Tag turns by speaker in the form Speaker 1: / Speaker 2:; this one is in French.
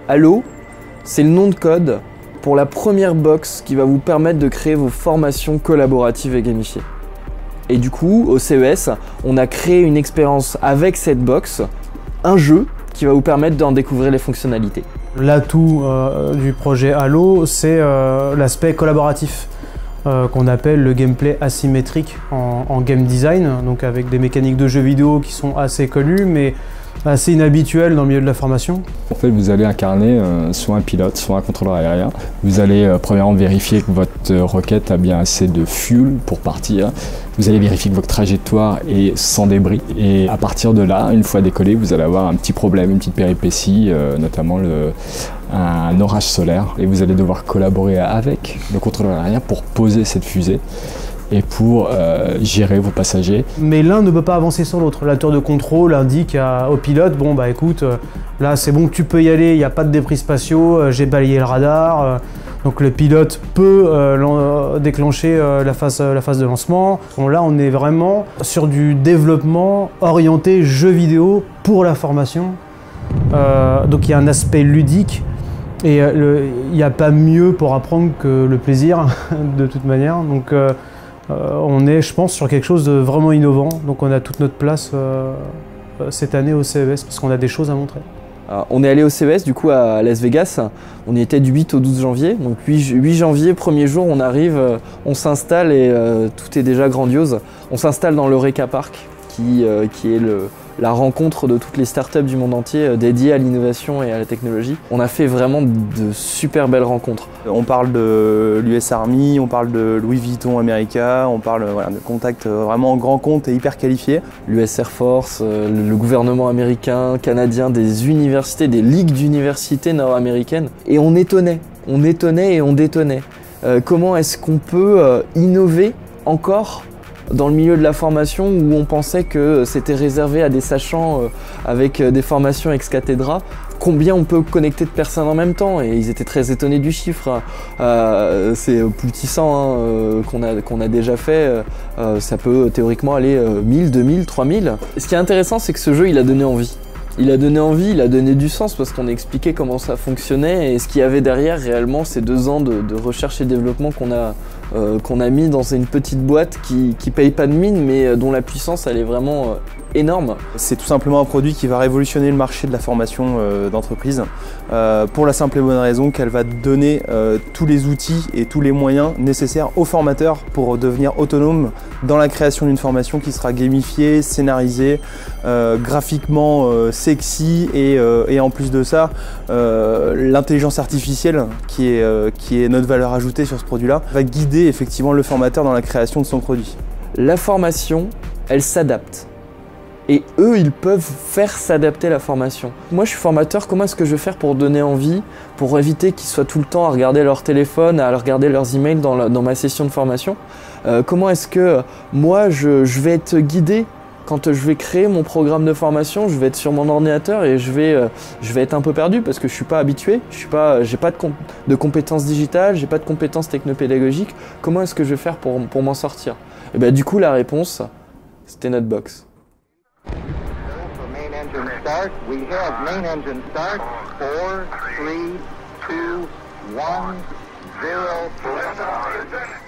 Speaker 1: Allo, c'est le nom de code pour la première box qui va vous permettre de créer vos formations collaboratives et gamifiées. Et du coup, au CES, on a créé une expérience avec cette box, un jeu qui va vous permettre d'en découvrir les fonctionnalités.
Speaker 2: L'atout du projet Allo, c'est l'aspect collaboratif qu'on appelle le gameplay asymétrique en game design, donc avec des mécaniques de jeux vidéo qui sont assez connues mais assez inhabituelles dans le milieu de la formation.
Speaker 3: En fait, vous allez incarner soit un pilote, soit un contrôleur aérien. Vous allez premièrement vérifier que votre roquette a bien assez de fuel pour partir. Vous allez vérifier que votre trajectoire est sans débris. Et à partir de là, une fois décollé, vous allez avoir un petit problème, une petite péripétie, notamment un orage solaire. Et vous allez devoir collaborer avec le contrôleur aérien pour poser cette fusée et pour gérer vos passagers.
Speaker 2: Mais l'un ne peut pas avancer sur l'autre. La tour de contrôle indique au pilote, bon bah écoute, là c'est bon que tu peux y aller, il n'y a pas de débris spatiaux, j'ai balayé le radar. Donc le pilote peut déclencher la phase de lancement. Bon, là on est vraiment sur du développement orienté jeu vidéo pour la formation. Donc il y a un aspect ludique. Et il n'y a pas mieux pour apprendre que le plaisir, de toute manière. Donc on est, je pense, sur quelque chose de vraiment innovant. Donc on a toute notre place cette année au CES parce qu'on a des choses à montrer.
Speaker 1: Alors, on est allé au CES du coup à Las Vegas, on y était du 8 au 12 janvier. Donc 8 janvier, premier jour, on arrive, on s'installe et tout est déjà grandiose. On s'installe dans l'Eureka Park qui est la rencontre de toutes les startups du monde entier dédiées à l'innovation et à la technologie. On a fait vraiment de super belles rencontres.
Speaker 4: On parle de l'US Army, on parle de Louis Vuitton America, on parle de contacts vraiment en grand compte et hyper qualifiés.
Speaker 1: L'US Air Force, le gouvernement américain, canadien, des universités, des ligues d'universités nord-américaines. Et on étonnait et on détonnait. Comment est-ce qu'on peut innover encore dans le milieu de la formation où on pensait que c'était réservé à des sachants avec des formations ex cathedra? Combien on peut connecter de personnes en même temps? Et ils étaient très étonnés du chiffre. C'est plus de 600 qu'on a déjà fait. Ça peut théoriquement aller 1000, 2000, 3000. Ce qui est intéressant, c'est que ce jeu, il a donné envie. Il a donné envie, il a donné du sens parce qu'on a expliqué comment ça fonctionnait et ce qu'il y avait derrière réellement ces 2 ans de recherche et développement qu'on a mis dans une petite boîte qui paye pas de mine mais dont la puissance elle est vraiment énorme.
Speaker 4: C'est tout simplement un produit qui va révolutionner le marché de la formation d'entreprise pour la simple et bonne raison qu'elle va donner tous les outils et tous les moyens nécessaires aux formateurs pour devenir autonomes dans la création d'une formation qui sera gamifiée, scénarisée, graphiquement sexy et en plus de ça, l'intelligence artificielle qui est notre valeur ajoutée sur ce produit-là va guider effectivement le formateur dans la création de son produit.
Speaker 1: La formation, elle s'adapte. Et eux, ils peuvent faire s'adapter la formation. Moi, je suis formateur, comment est-ce que je vais faire pour donner envie, pour éviter qu'ils soient tout le temps à regarder leur téléphone, à regarder leurs emails dans ma session de formation? Comment est-ce que moi, je vais être guidé quand je vais créer mon programme de formation? Je vais être sur mon ordinateur et je vais être un peu perdu parce que je suis pas habitué, j'ai pas de compétences digitales, j'ai pas de compétences technopédagogiques. Comment est-ce que je vais faire pour m'en sortir? Et ben, du coup, la réponse, c'était notre box.
Speaker 5: Start. We have main engine start. 4, 3, 2, 1, 0.